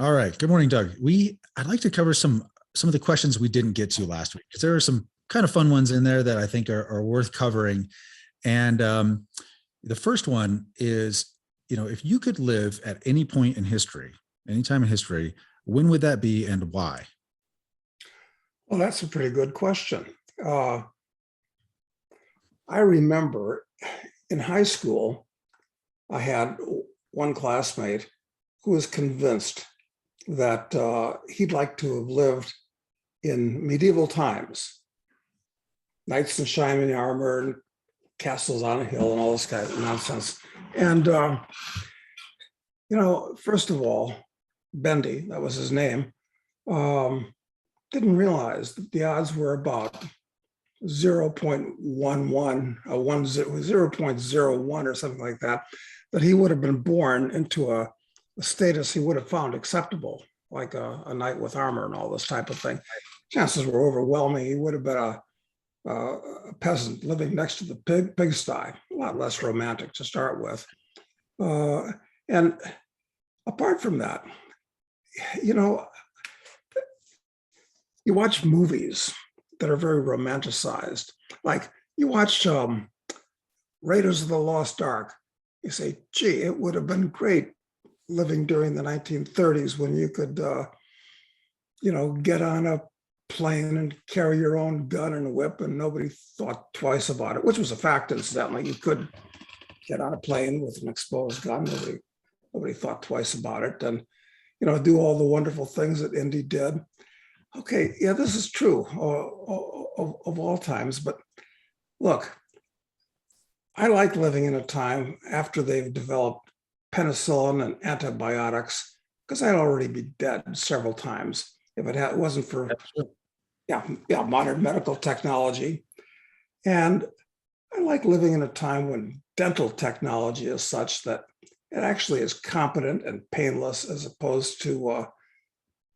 All right. Good morning, Doug. I'd like to cover some of the questions we didn't get to last week because there are some kind of fun ones in there that I think are worth covering. And the first one is, if you could live at any point in history, any time in history, when would that be and why? Well, that's a pretty good question. Uh, I remember in high school, I had one classmate who was convinced that he'd like to have lived in medieval times, knights in shining armor and castles on a hill and all this kind of nonsense. And, first of all, Bendy, that was his name, um, didn't realize that the odds were about 0.11, 0.01 or something like that he would have been born into a status he would have found acceptable, like a knight with armor and all this type of thing. Chances were overwhelming. He would have been a peasant living next to the pigsty, a lot less romantic to start with. And apart from that, you watch movies that are very romanticized. Like you watch Raiders of the Lost Ark. You say, gee, it would have been great living during the 1930s when you could, get on a plane and carry your own gun and whip and nobody thought twice about it, which was a fact, incidentally. You could get on a plane with an exposed gun. Nobody thought twice about it. And, do all the wonderful things that Indy did. Okay, yeah, this is true of all times, but look, I like living in a time after they've developed penicillin and antibiotics, because I'd already be dead several times if it wasn't for modern medical technology. And I like living in a time when dental technology is such that it actually is competent and painless, as opposed to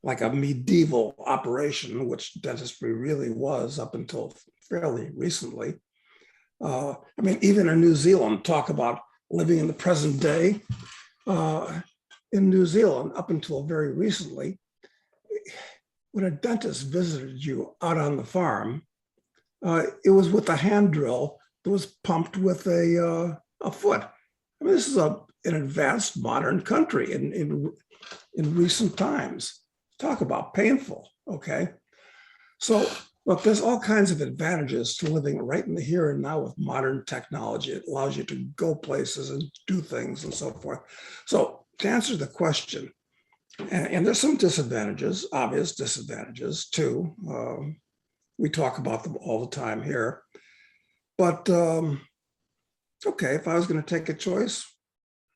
like a medieval operation, which dentistry really was up until fairly recently. Even in New Zealand, talk about living in the present day. In New Zealand, up until very recently, when a dentist visited you out on the farm, it was with a hand drill that was pumped with a foot. This is an advanced modern country in recent times. Talk about painful, okay? So look, there's all kinds of advantages to living right in the here and now with modern technology. It allows you to go places and do things and so forth. So to answer the question, and there's some disadvantages, obvious disadvantages too. We talk about them all the time here. But okay, if I was going to take a choice,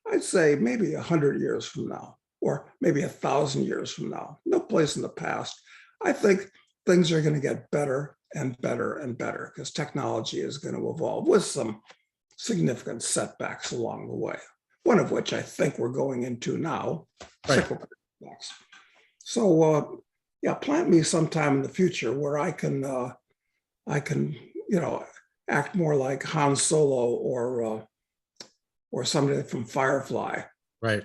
I'd say maybe 100 years from now, or maybe 1,000 years from now. No place in the past. I think things are going to get better and better and better because technology is going to evolve with some significant setbacks along the way. One of which I think we're going into now, Right. cyclical setbacks. So plant me sometime in the future where I can act more like Han Solo or somebody from Firefly. Right.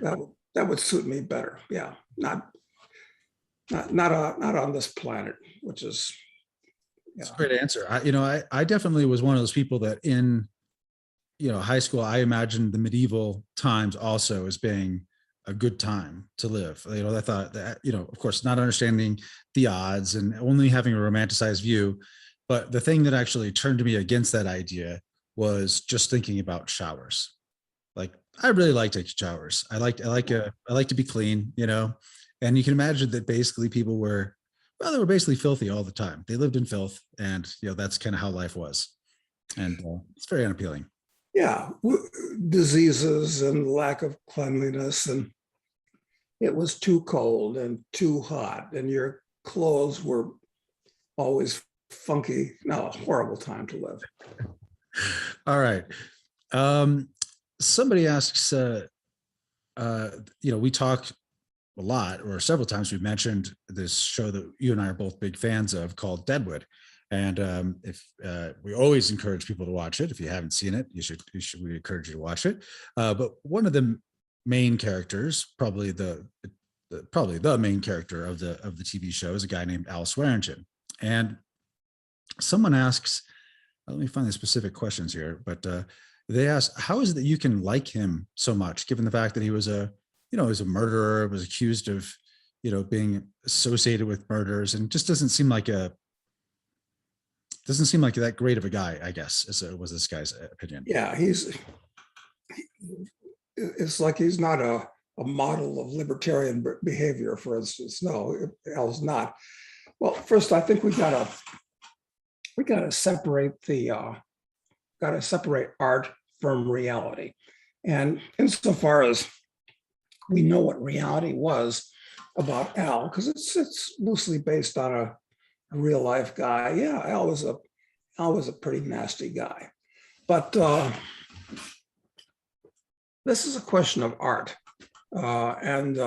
That would suit me better. Yeah, not on this planet, which is. That's a great answer. I definitely was one of those people that in, high school, I imagined the medieval times also as being a good time to live. I thought that, of course, not understanding the odds and only having a romanticized view. But the thing that actually turned me against that idea was just thinking about showers. Like, I really like taking showers. I like to be clean, and you can imagine that basically people they were basically filthy all the time. They lived in filth, and that's kind of how life was. And it's very unappealing. Yeah, diseases and lack of cleanliness, and it was too cold and too hot, and your clothes were always funky. No, a horrible time to live. All right. Somebody asks, we talk a lot, or several times we've mentioned this show that you and I are both big fans of called Deadwood. And if we always encourage people to watch it. If you haven't seen it, we encourage you to watch it. But one of the main characters, probably the probably the main character of the TV show is a guy named Al Swearengen. And someone asks, let me find the specific questions here, but they ask, how is it that you can like him so much, given the fact that he was he was a murderer, was accused of, being associated with murders, and just doesn't seem like that great of a guy, I guess, was this guy's opinion. Yeah, it's like he's not a model of libertarian behavior, for instance. No, Al's not. Well, first, I think we gotta separate art from reality. And insofar as we know what reality was about Al, because it's loosely based on a real life guy. Yeah, Al was a pretty nasty guy. But this is a question of art. And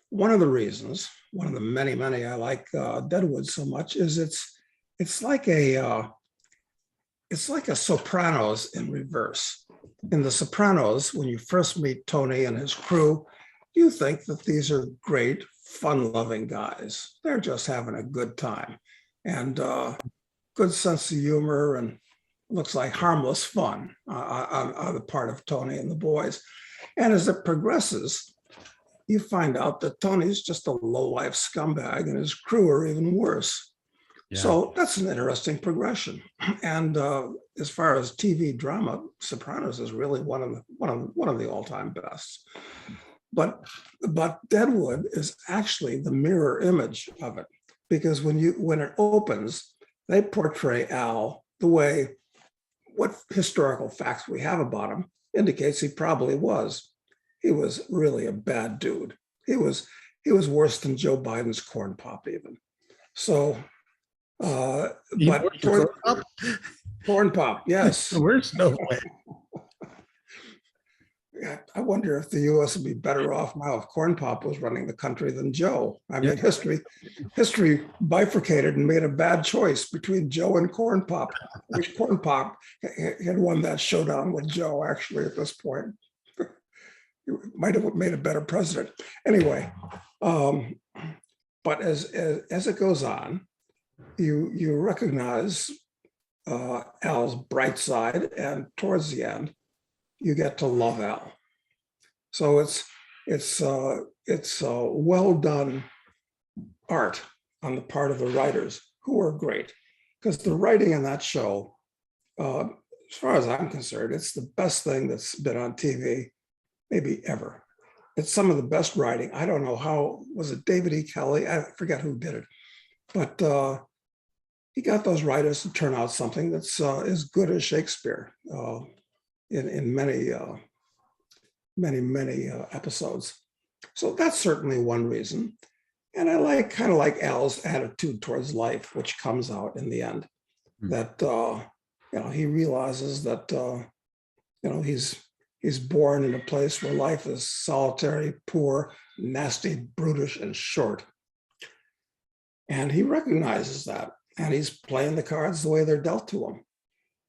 one of the reasons, one of the many, many I like Deadwood so much is it's like a Sopranos in reverse. In the Sopranos, when you first meet Tony and his crew, you think that these are great, fun-loving guys. They're just having a good time, and good sense of humor, and looks like harmless fun on the part of Tony and the boys. And as it progresses, you find out that Tony's just a low-life scumbag, and his crew are even worse. Yeah. So that's an interesting progression. And as far as TV drama, Sopranos is really one of the all-time best. But Deadwood is actually the mirror image of it, because when it opens, they portray Al the way what historical facts we have about him indicates he probably was. He was really a bad dude. He was worse than Joe Biden's corn pop even. So, but corn pop, yes. There's no way. I wonder if the U.S. would be better off now if Corn Pop was running the country than Joe. I mean, history bifurcated and made a bad choice between Joe and Corn Pop. Which Corn Pop had won that showdown with Joe, actually, at this point. He might have made a better president. Anyway, but as it goes on, you recognize Al's bright side, and towards the end, you get to love Al. So it's well done art on the part of the writers, who are great, because the writing in that show, as far as I'm concerned, it's the best thing that's been on TV, maybe ever. It's some of the best writing. I don't know how, was it David E. Kelly? I forget who did it, but he got those writers to turn out something that's as good as Shakespeare. In many episodes. So that's certainly one reason. And I kind of like Al's attitude towards life, which comes out in the end, that he realizes that he's born in a place where life is solitary, poor, nasty, brutish, and short. And he recognizes that, and he's playing the cards the way they're dealt to him.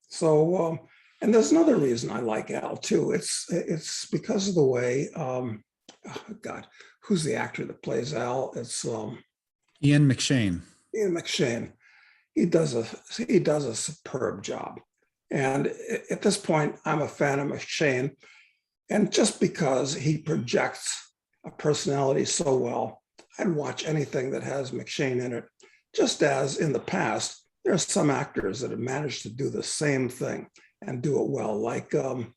So, and there's another reason I like Al too. It's because of the way, oh God, who's the actor that plays Al? It's Ian McShane. Ian McShane. He does a superb job. And at this point, I'm a fan of McShane. And just because he projects a personality so well, I'd watch anything that has McShane in it. Just as in the past, there are some actors that have managed to do the same thing and do it well, like Burt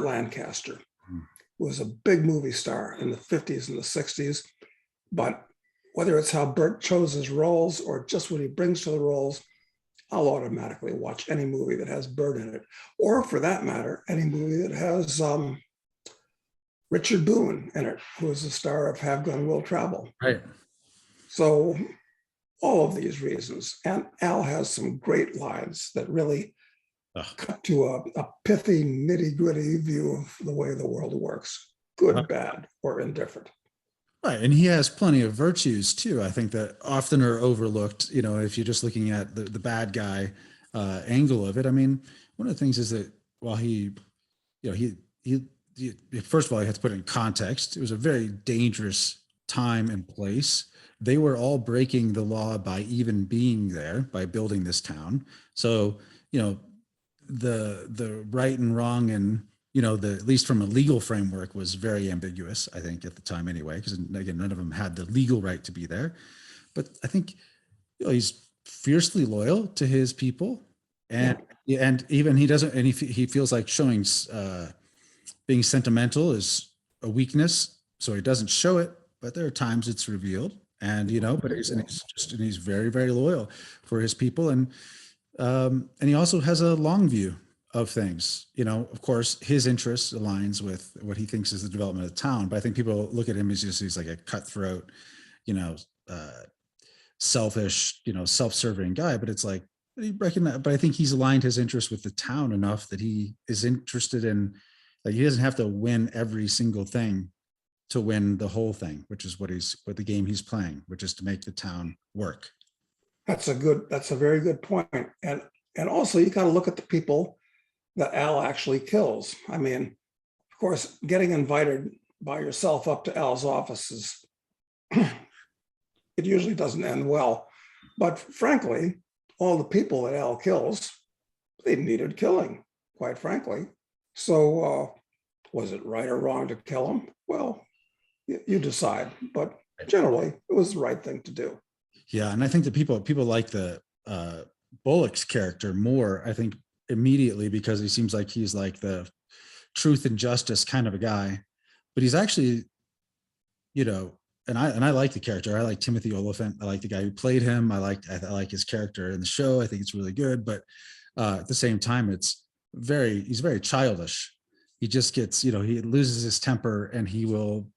Lancaster, who was a big movie star in the 50s and the 60s. But whether it's how Burt chose his roles or just what he brings to the roles, I'll automatically watch any movie that has Burt in it. Or for that matter, any movie that has Richard Boone in it, who is the star of Have Gun Will Travel. Right. So all of these reasons. And Al has some great lines that really cut to a pithy, nitty-gritty view of the way the world works, good, bad, or indifferent. Right. And he has plenty of virtues too. I think that often are overlooked, if you're just looking at the bad guy angle of it. I mean, one of the things is that while he first of all, you have to put it in context. It was a very dangerous time and place. They were all breaking the law by even being there, by building this town. So, you know, the right and wrong, and the, at least from a legal framework, was very ambiguous, I think, at the time anyway, because again, none of them had the legal right to be there. But I think he's fiercely loyal to his people, and and even he doesn't, and he feels like showing being sentimental is a weakness, so he doesn't show it, but there are times it's revealed. And but he's very, very loyal for his people. And he also has a long view of things. Of course, his interests aligns with what he thinks is the development of the town, but I think people look at him as just, he's like a cutthroat, selfish, self-serving guy. But it's like, he recognize, but I think he's aligned his interests with the town enough that he is interested in, like, he doesn't have to win every single thing to win the whole thing, which is what the game he's playing, which is to make the town work. That's a very good point. And also, you got to look at the people that Al actually kills. I mean, of course, getting invited by yourself up to Al's office is, it usually doesn't end well. But frankly, all the people that Al kills, they needed killing, quite frankly. So was it right or wrong to kill them? Well, you decide, but generally it was the right thing to do. Yeah, and I think that people like the Bullock's character more, I think, immediately, because he seems like he's like the truth and justice kind of a guy, but he's actually, and I like the character. I like Timothy Oliphant. I like the guy who played him. I like his character in the show. I think it's really good, but at the same time, he's very childish. He just gets, he loses his temper, and he will,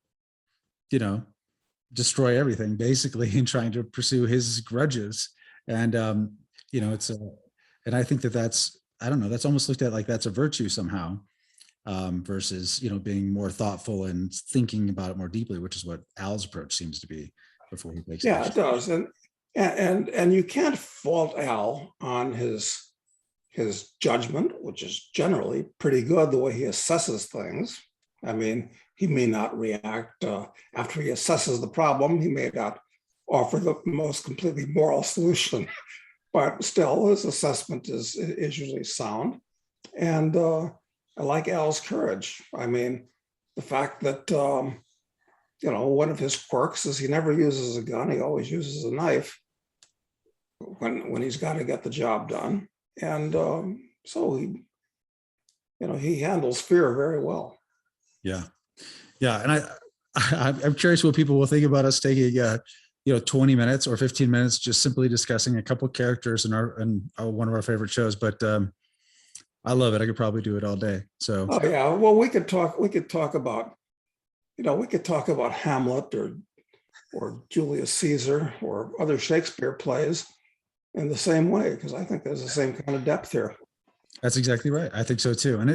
destroy everything basically in trying to pursue his grudges. And and I think that's, I don't know, that's almost looked at like that's a virtue somehow, versus being more thoughtful and thinking about it more deeply, which is what Al's approach seems to be before he takes action. It does. And you can't fault Al on his judgment, which is generally pretty good, the way he assesses things. I mean, he may not react after he assesses the problem. He may not offer the most completely moral solution, but still his assessment is usually sound. And I like Al's courage. I mean, the fact that, one of his quirks is he never uses a gun. He always uses a knife when he's got to get the job done. And so he handles fear very well. Yeah. And I'm curious what people will think about us taking 20 minutes or 15 minutes just simply discussing a couple characters in one of our favorite shows. But I love it. I could probably do it all day. So yeah, well, we could talk about Hamlet or Julius Caesar or other Shakespeare plays in the same way, because I think there's the same kind of depth here. That's exactly right. I think so too. And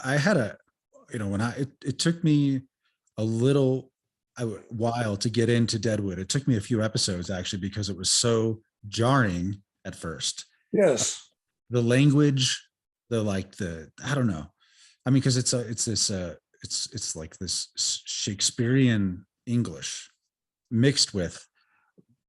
I had it took me a while to get into Deadwood. It took me a few episodes actually, because it was so jarring at first. Yes. The language, I don't know. I mean, because it's like this Shakespearean English mixed with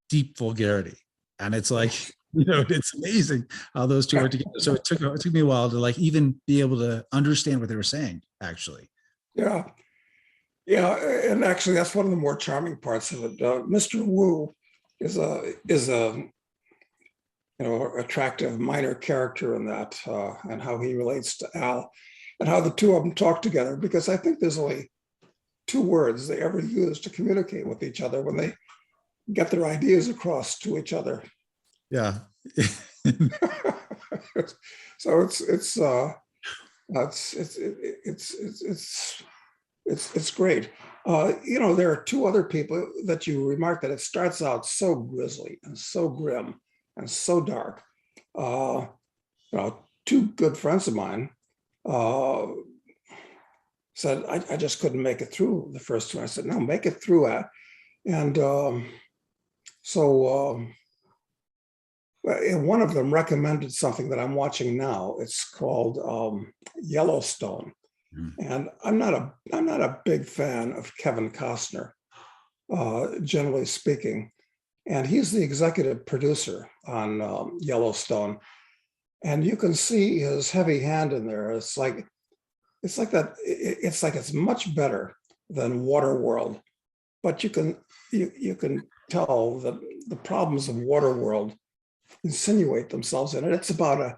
deep vulgarity. And it's like, it's amazing how those two are together. So it took me a while to even be able to understand what they were saying, actually. Yeah. And actually that's one of the more charming parts of it. Mr. Wu is a attractive minor character in that, and how he relates to Al and how the two of them talk together, because I think there's only two words they ever use to communicate with each other when they get their ideas across to each other. Yeah. So it's great. There are two other people that you remarked that it starts out so grisly and so grim and so dark. Two good friends of mine said, I just couldn't make it through the first two. I said, no, make it through it. And one of them recommended something that I'm watching now. It's called Yellowstone. Mhm. And I'm not a big fan of Kevin Costner, generally speaking. And he's the executive producer on Yellowstone. And you can see his heavy hand in there. It's like that. It's like it's much better than Waterworld, but you can tell that the problems of Waterworld insinuate themselves in it. It's about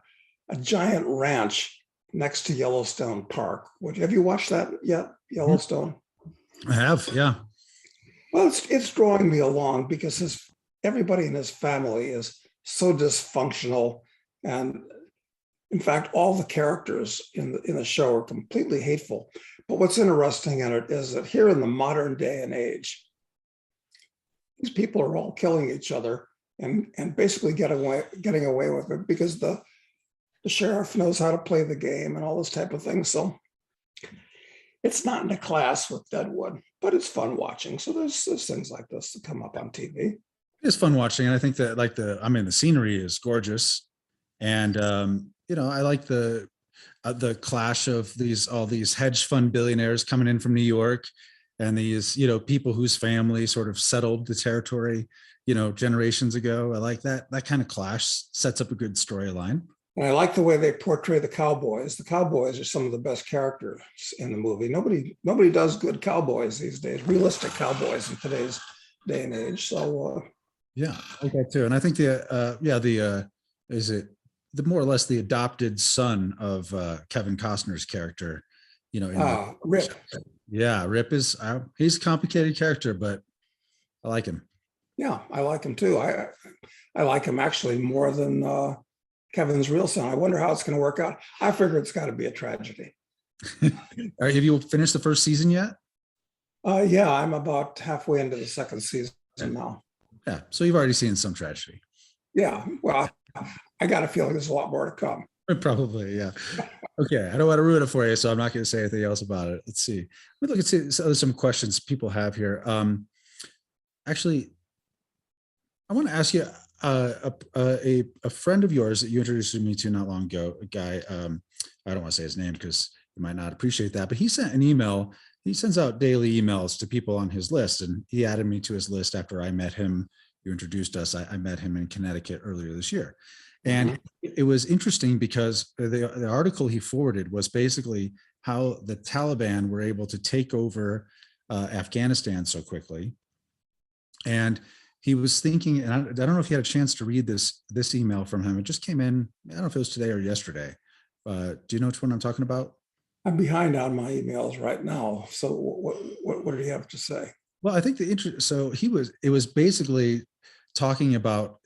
a giant ranch next to Yellowstone Park. Have you watched that yet, Mhm. Yellowstone? I have, yeah. Well, it's drawing me along because everybody in his family is so dysfunctional, and in fact, all the characters in the show are completely hateful. But what's interesting in it is that here in the modern day and age, these people are all killing each other and basically getting away with it because the sheriff knows how to play the game and all this type of thing. So it's not in a class with Deadwood, but it's fun watching. So there's things like this that come up on TV. It's fun watching, and I think that like the scenery is gorgeous, and I like the clash of all these hedge fund billionaires coming in from New York, and these people whose family sort of settled the territory generations ago. I like that kind of clash sets up a good storyline. And I like the way they portray the Cowboys. The Cowboys are some of the best characters in the movie. Nobody does good cowboys these days, realistic cowboys in today's day and age. So Yeah, I like that too. And I think is it the more or less the adopted son of Kevin Costner's character, in the Rip. yeah, Rip is he's a complicated character, but I like him. Yeah, I like him too. I like him actually more than Kevin's real son. I wonder how it's going to work out. I figure it's got to be a tragedy. All right, have you finished the first season yet? Yeah, I'm about halfway into the second season now. Yeah, so you've already seen some tragedy. Yeah, well, I got a feeling there's a lot more to come. Probably, yeah. Okay, I don't want to ruin it for you, so I'm not going to say anything else about it. Let's see. Let me look at some questions people have here. Actually, I want to ask you a friend of yours that you introduced me to not long ago, a guy, I don't want to say his name because you might not appreciate that, but he sent an email. He sends out daily emails to people on his list, and he added me to his list after I met him. You introduced us. I met him in Connecticut earlier this year. And it was interesting because the article he forwarded was basically how the Taliban were able to take over Afghanistan so quickly. And he was thinking, and I don't know if you had a chance to read this email from him. It just came in. I don't know if it was today or yesterday. Do you know which one I'm talking about? I'm behind on my emails right now. So what did he have to say? Well, I think it was basically talking about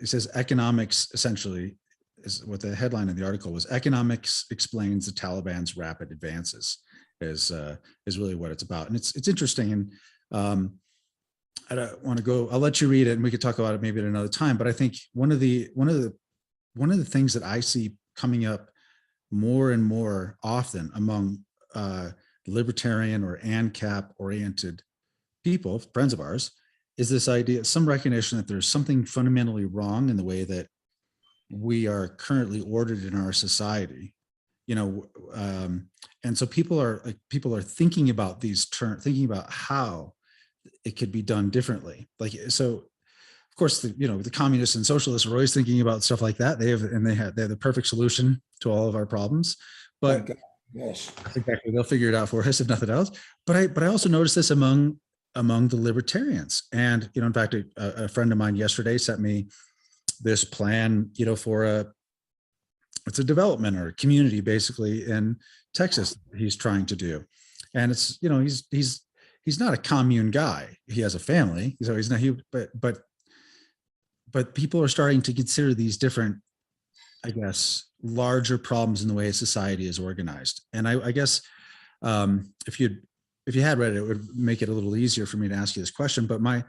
it says economics essentially is what the headline of the article was. Economics explains the Taliban's rapid advances is really what it's about. And it's interesting. And I don't want to go, I'll let you read it and we could talk about it maybe at another time. But I think one of the things that I see coming up more and more often among libertarian or ANCAP oriented people, friends of ours, is this idea, some recognition that there's something fundamentally wrong in the way that we are currently ordered in our society, and so people are thinking about these terms, thinking about how it could be done differently. So of course, the communists and socialists are always thinking about stuff like that. They have the perfect solution to all of our problems, but yes, exactly, they'll figure it out for us if nothing else. But I also noticed this among the libertarians, and in fact, a friend of mine yesterday sent me this plan, for it's a development or a community basically in Texas he's trying to do, and it's he's not a commune guy. He has a family, so he's not but people are starting to consider these different, I guess, larger problems in the way society is organized. And I guess if you had read it, it would make it a little easier for me to ask you this question. But a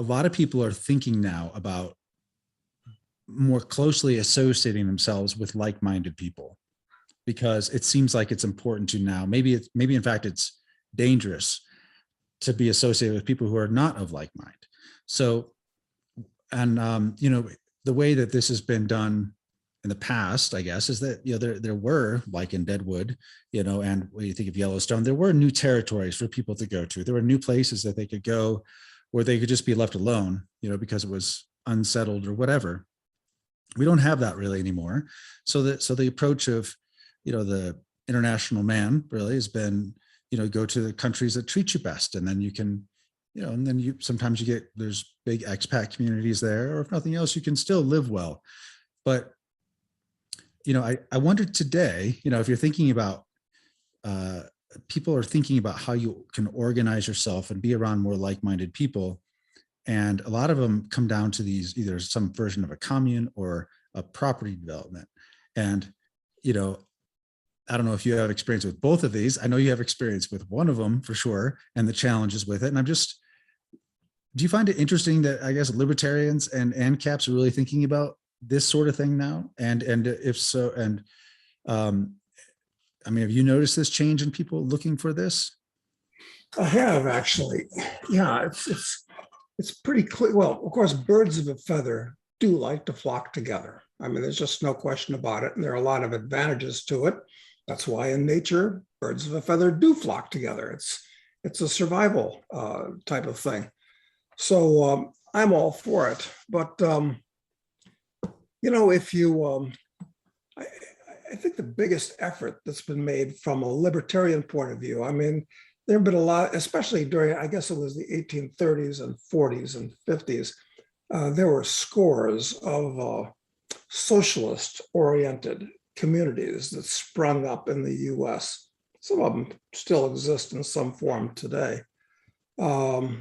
lot of people are thinking now about more closely associating themselves with like-minded people, because it seems like it's important to now. Maybe in fact it's dangerous to be associated with people who are not of like mind. So, and the way that this has been done in the past, I guess, is that, there were, like in Deadwood, and when you think of Yellowstone, there were new territories for people to go to. There were new places that they could go where they could just be left alone, because it was unsettled or whatever. We don't have that really anymore. So the approach of, the international man really has been, go to the countries that treat you best. And then you can, and then sometimes there's big expat communities there, or if nothing else, you can still live well. But, I wondered today, if you're thinking about, people are thinking about how you can organize yourself and be around more like-minded people. And a lot of them come down to these, either some version of a commune or a property development. And, I don't know if you have experience with both of these. I know you have experience with one of them for sure, and the challenges with it. And do you find it interesting that, I guess, libertarians and ANCAPs are really thinking about this sort of thing now? And if so, have you noticed this change in people looking for this? I have actually. Yeah, it's pretty clear. Well, of course, birds of a feather do like to flock together. I mean, there's just no question about it. And there are a lot of advantages to it. That's why in nature, birds of a feather do flock together. It's a survival type of thing. So I'm all for it. But, if you, I think the biggest effort that's been made from a libertarian point of view, I mean, there have been a lot, especially during, I guess it was the 1830s and 40s and 50s, there were scores of socialist-oriented communities that sprung up in the US. Some of them still exist in some form today. Most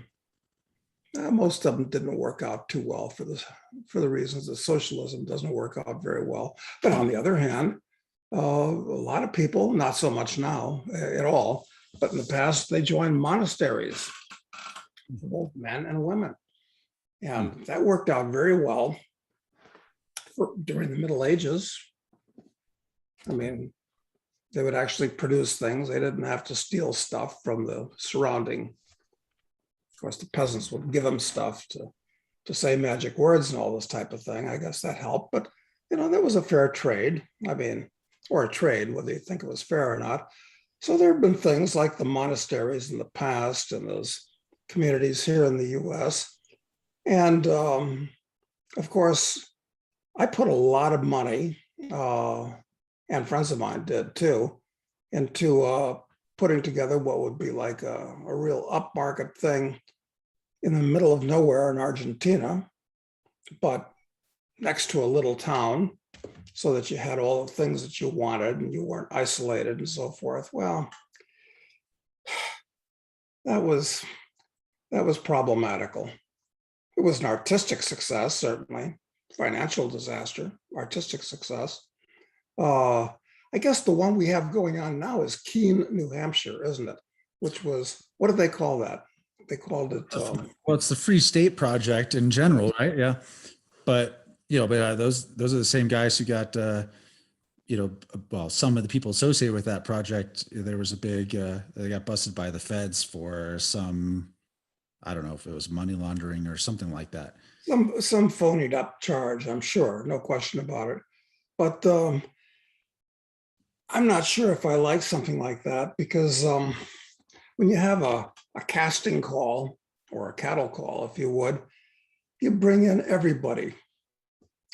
of them didn't work out too well for the reasons that socialism doesn't work out very well. But on the other hand, a lot of people, not so much now at all, but in the past, they joined monasteries, both men and women. And that worked out very well during the Middle Ages. I mean, they would actually produce things. They didn't have to steal stuff from the surrounding. Of course, the peasants would give them stuff to say magic words and all this type of thing. I guess that helped. But, there was a fair trade. I mean, or a trade, whether you think it was fair or not. So there have been things like the monasteries in the past and those communities here in the US. And of course, I put a lot of money, and friends of mine did too, into putting together what would be like a real upmarket thing in the middle of nowhere in Argentina, but next to a little town, so that you had all the things that you wanted and you weren't isolated and so forth. Well, that was problematical. It was an artistic success, certainly. Financial disaster, artistic success. I guess the one we have going on now is Keene, New Hampshire, isn't it? Which was, what did they call that? They called it. Well, it's the Free State Project in general, right? Yeah. But, those are the same guys who got, some of the people associated with that project, there was a big, they got busted by the feds for some, I don't know if it was money laundering or something like that. Some phonied up charge, I'm sure, no question about it. But I'm not sure if I like something like that, because when you have a casting call or a cattle call, if you would, you bring in everybody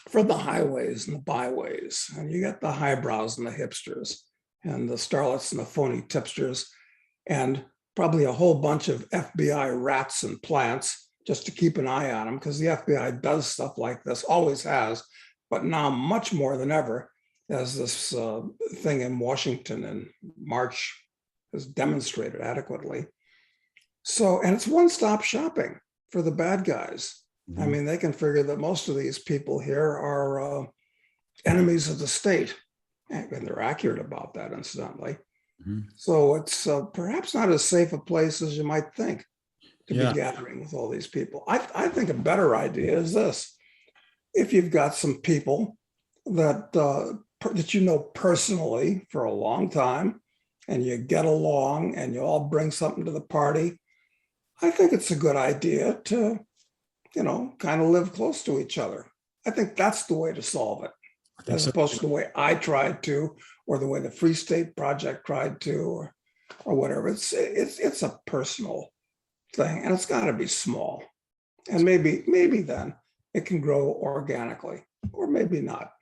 from the highways and the byways, and you get the highbrows and the hipsters and the starlets and the phony tipsters, and probably a whole bunch of FBI rats and plants just to keep an eye on them, because the FBI does stuff like this, always has, but now much more than ever, as this thing in Washington in March has demonstrated adequately. So, and it's one-stop shopping for the bad guys. Mm-hmm. I mean, they can figure that most of these people here are enemies of the state, and they're accurate about that, incidentally. Mm-hmm. So it's perhaps not as safe a place as you might think to be gathering with all these people. I think a better idea is this: if you've got some people that that you know personally for a long time, and you get along, and you all bring something to the party, I think it's a good idea to, kind of live close to each other. I think that's the way to solve it. I think as so. opposed to the way I tried to, or the way the Free State Project tried to, or whatever. It's a personal thing, and it's got to be small, and maybe then it can grow organically, or maybe not.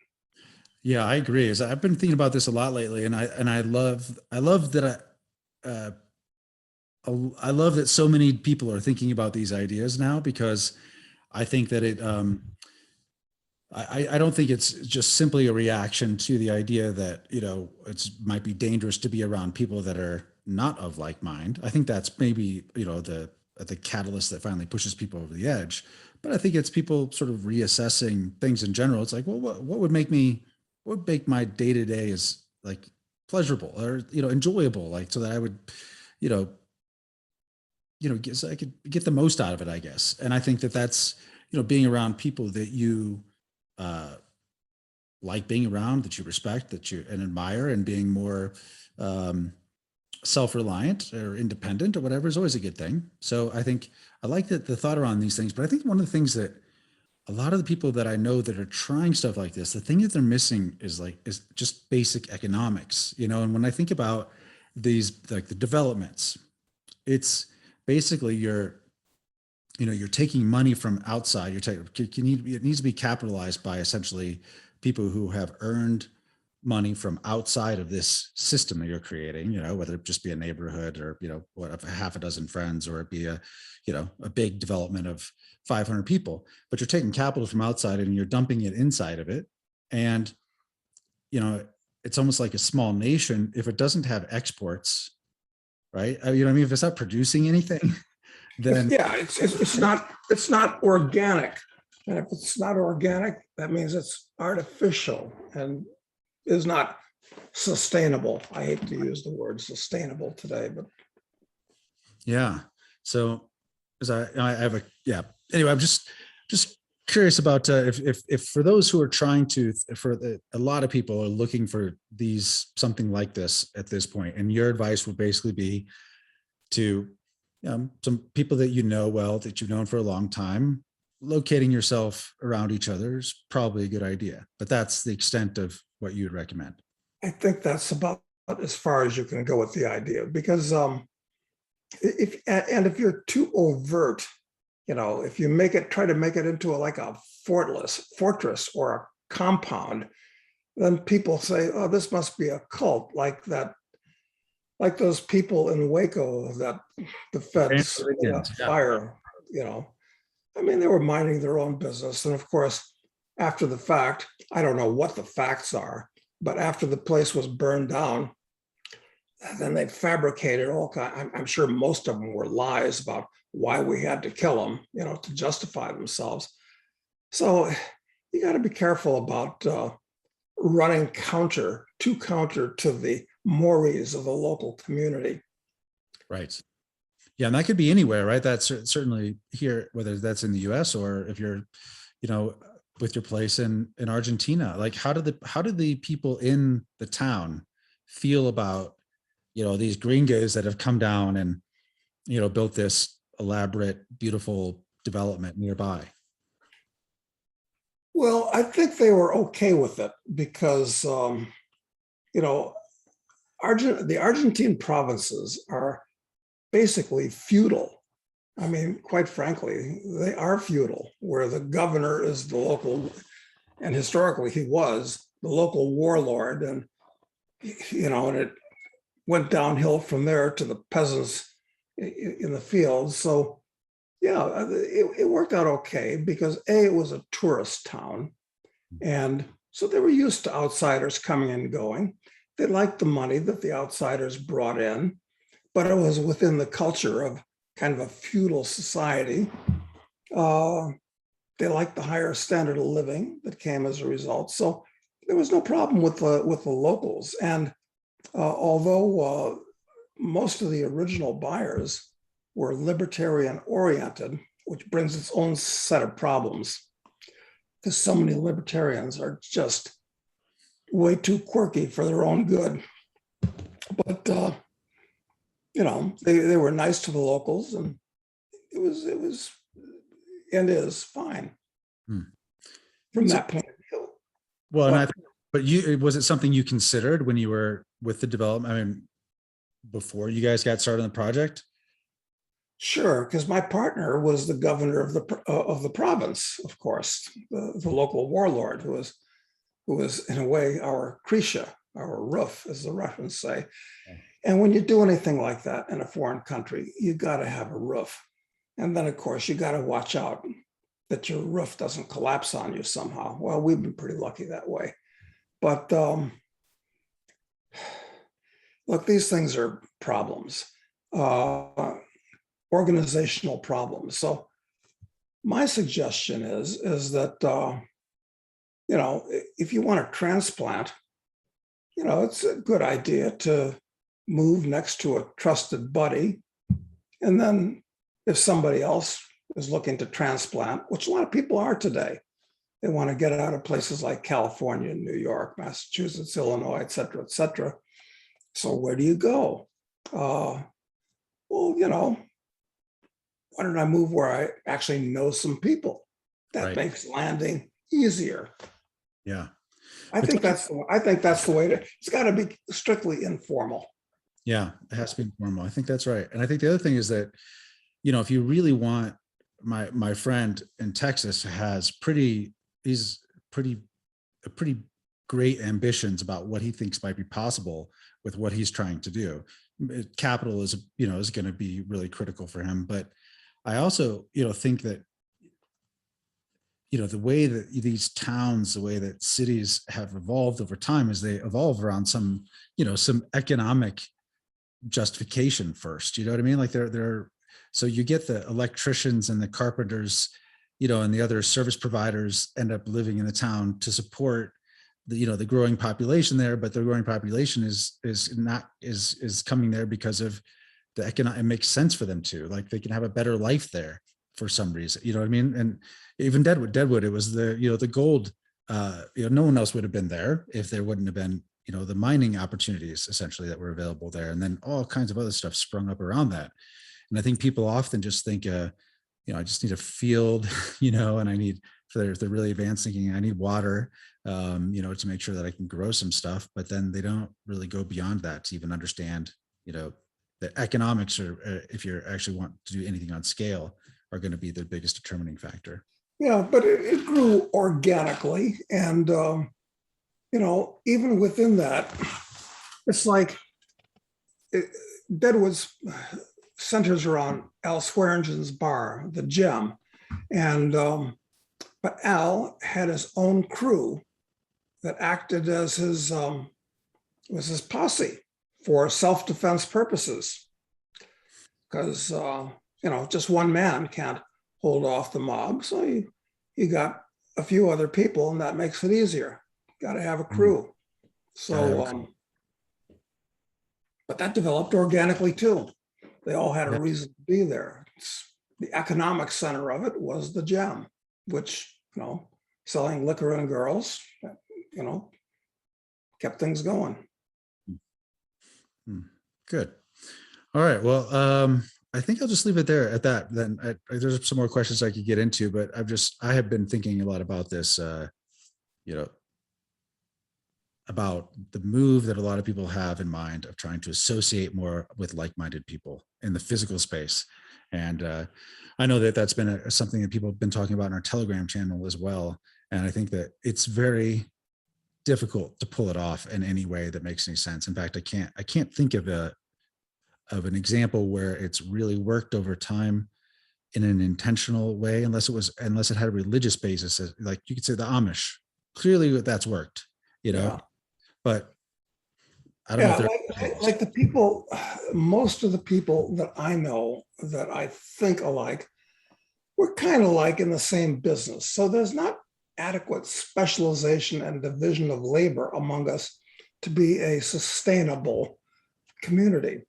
Yeah, I agree. As I've been thinking about this a lot lately, and I love that I love that so many people are thinking about these ideas now, because I think that I don't think it's just simply a reaction to the idea that, it's might be dangerous to be around people that are not of like mind. I think that's maybe, the catalyst that finally pushes people over the edge. But I think it's people sort of reassessing things in general. It's like, well, what would what would make my day to day is like pleasurable or, enjoyable, like so that I would, you know, so I could get the most out of it, I guess. And I think that that's, being around people that you, uh, like being around, that you respect, that you and admire, and being more um, self-reliant or independent or whatever is always a good thing. So I think I like that the thought around these things. But I think one of the things that a lot of the people that I know that are trying stuff like this, the thing that they're missing is just basic economics, And when I think about these, like the developments, it's basically you're taking money from outside. It needs to be capitalized by essentially people who have earned money from outside of this system that you're creating, whether it just be a neighborhood or, what, a half a dozen friends, or it be a big development of 500 people, but you're taking capital from outside and you're dumping it inside of it. And, it's almost like a small nation. If it doesn't have exports, right. What I mean? If it's not producing anything, then Yeah, it's not organic. And if it's not organic, that means it's artificial and is not sustainable. I hate to use the word sustainable today, but yeah. So as I have yeah. Anyway, I'm just curious about if for those who are trying to, a lot of people are looking for something like this at this point, and your advice would basically be to some people that well, that you've known for a long time, locating yourself around each other is probably a good idea. But that's the extent of what you would recommend. I think that's about as far as you can go with the idea, because if you're too overt, if you try to make it into like a fortress or a compound, then people say, oh, this must be a cult, like that, like those people in Waco that the feds lit up Yeah. fire, I mean, they were minding their own business. And of course, after the fact, I don't know what the facts are, but after the place was burned down, then they fabricated all kinds. I'm sure most of them were lies about why we had to kill them, to justify themselves. So you got to be careful about running counter to the mores of the local community. Right. Yeah, and that could be anywhere, right? That's certainly here, whether that's in the U.S. or if you're, with your place in Argentina. Like, how do the people in the town feel about, these gringos that have come down and, built this elaborate, beautiful development nearby? Well, I think they were okay with it because, the Argentine provinces are basically feudal. I mean, quite frankly, they are feudal, where the governor is the local, and historically he was the local warlord, and and it went downhill from there to the peasants in the fields. So yeah, it worked out okay because it was a tourist town, and so they were used to outsiders coming and going. They liked the money that the outsiders brought in, but it was within the culture of kind of a feudal society. They liked the higher standard of living that came as a result. So there was no problem with the locals. And although most of the original buyers were libertarian oriented, which brings its own set of problems, because so many libertarians are just way too quirky for their own good. But they were nice to the locals, and it was and is fine Hmm. from So that point of view. Well, But but was it something you considered when you were with the development? I mean, before you guys got started on the project? sure, because my partner was the governor of the province, of course, the local warlord who was in a way our krisha, our roof, as the Russians say. And when you do anything like that in a foreign country, you got to have a roof. And then, of course, you got to watch out that your roof doesn't collapse on you somehow. Well, we've been pretty lucky that way. But look, these things are problems, organizational problems. So my suggestion is that, if you want to transplant, it's a good idea to move next to a trusted buddy. And then if somebody else is looking to transplant, which a lot of people are today, they want to get out of places like California, New York, Massachusetts, Illinois, et cetera, et cetera. So where do you go? Well, why don't I move where I actually know some people? That Right. makes landing easier. Yeah. I think that's the way to. It's got to be strictly informal. Yeah, it has to be normal. I think that's right. And I think the other thing is that, if you really want, my friend in Texas he's pretty great ambitions about what he thinks might be possible with what he's trying to do. Capital is going to be really critical for him. But I also, think that, the way that these towns, the way that cities have evolved over time is they evolve around some economic justification first. You know what I mean? Like so you get the electricians and the carpenters, and the other service providers end up living in the town to support the growing population there, but the growing population is coming there because of the economic. It makes sense for them to, like, they can have a better life there for some reason. You know what I mean? And even Deadwood, it was the gold. No one else would have been there if there wouldn't have been the mining opportunities essentially that were available there, and then all kinds of other stuff sprung up around that. And I think people often just think, I just need a field, and I need, if they're really advanced thinking, I need water, to make sure that I can grow some stuff. But then they don't really go beyond that to even understand, the economics, or if you actually want to do anything on scale, are going to be the biggest determining factor. Yeah, but it grew organically. And, even within that, it's like Deadwood's centers around Al Swearengen's bar, the Gem. And, but Al had his own crew that acted as his posse for self-defense purposes. Because, just one man can't hold off the mob. So you got a few other people, and that makes it easier. Got to have a crew. So, but that developed organically too. They all had a reason to be there. The economic center of it was the Gem, which, selling liquor and girls, kept things going. Good. All right. Well, I think I'll just leave it there at that. Then there's some more questions I could get into, but I have been thinking a lot about this, about the move that a lot of people have in mind of trying to associate more with like-minded people in the physical space. And I know that that's been something that people have been talking about in our Telegram channel as well. And I think that it's very difficult to pull it off in any way that makes any sense. In fact, I can't think of an example where it's really worked over time in an intentional way, unless it had a religious basis. Like you could say the Amish, clearly that's worked, Yeah. but I don't know if like the people, most of the people that I know that I think alike, we're kind of like in the same business. So there's not adequate specialization and division of labor among us to be a sustainable community.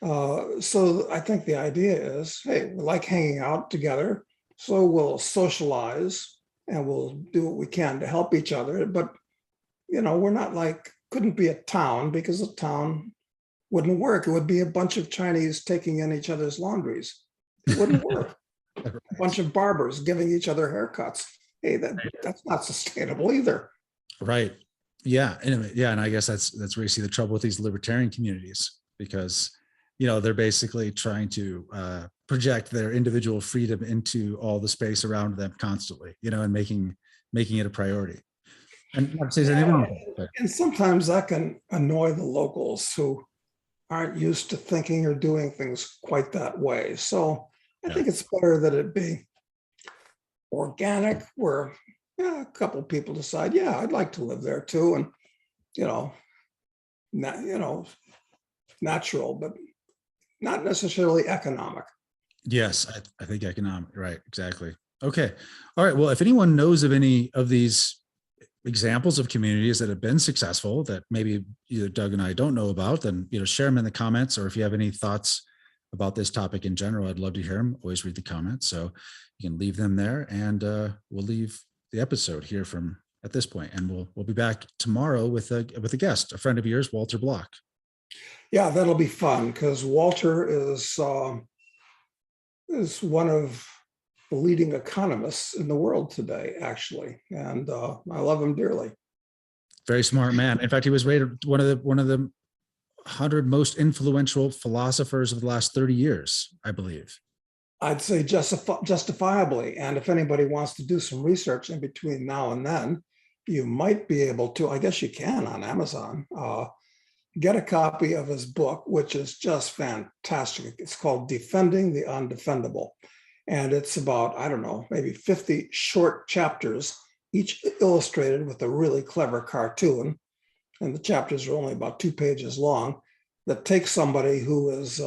So I think the idea is, hey, we like hanging out together, so we'll socialize and we'll do what we can to help each other. But, we're not like, couldn't be a town, because a town wouldn't work. It would be a bunch of Chinese taking in each other's laundries. It wouldn't work. A bunch of barbers giving each other haircuts. Hey, that's not sustainable either. Right. Yeah. And I guess that's where you see the trouble with these libertarian communities, because, they're basically trying to project their individual freedom into all the space around them constantly, and making it a priority. And not to say there's anything wrong with it, but And sometimes that can annoy the locals who aren't used to thinking or doing things quite that way. So I yeah. think it's better that it be organic, where a couple people decide, yeah, I'd like to live there too, and you know, not natural, but not necessarily economic. Yes, I think economic, right? Exactly. Okay. All right. Well, if anyone knows of any of these examples of communities that have been successful that maybe either Doug and I don't know about, then share them in the comments. Or if you have any thoughts about this topic in general, I'd love to hear them. Always read the comments, so you can leave them there, and we'll leave the episode here from at this point, and we'll be back tomorrow with a guest, a friend of yours, Walter Block. Yeah, that'll be fun, because Walter is one of the leading economists in the world today, actually, and I love him dearly. Very smart man. In fact, he was rated one of the 100 most influential philosophers of the last 30 years, I believe. I'd say justifiably. And if anybody wants to do some research in between now and then, you might be able to, I guess you can on Amazon, get a copy of his book, which is just fantastic. It's called Defending the Undefendable. And it's about, I don't know, maybe 50 short chapters, each illustrated with a really clever cartoon. And the chapters are only about 2 pages long, that takes somebody who is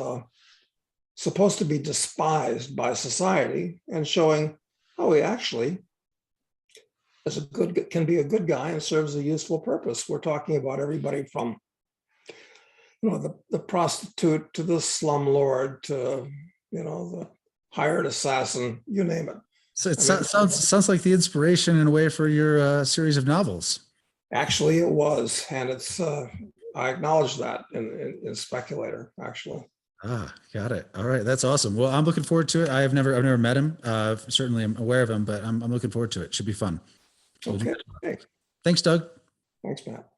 supposed to be despised by society and showing how he actually can be a good guy and serves a useful purpose. We're talking about everybody from the prostitute to the slumlord to the hired assassin, you name it. So it sounds like the inspiration in a way for your series of novels. Actually, it was, and it's I acknowledge that in Speculator, actually. Ah, got it. All right, that's awesome. Well, I'm looking forward to it. I've never met him. Certainly, I'm aware of him, but I'm looking forward to it. Should be fun. Okay. Thanks, Doug. Thanks, Matt.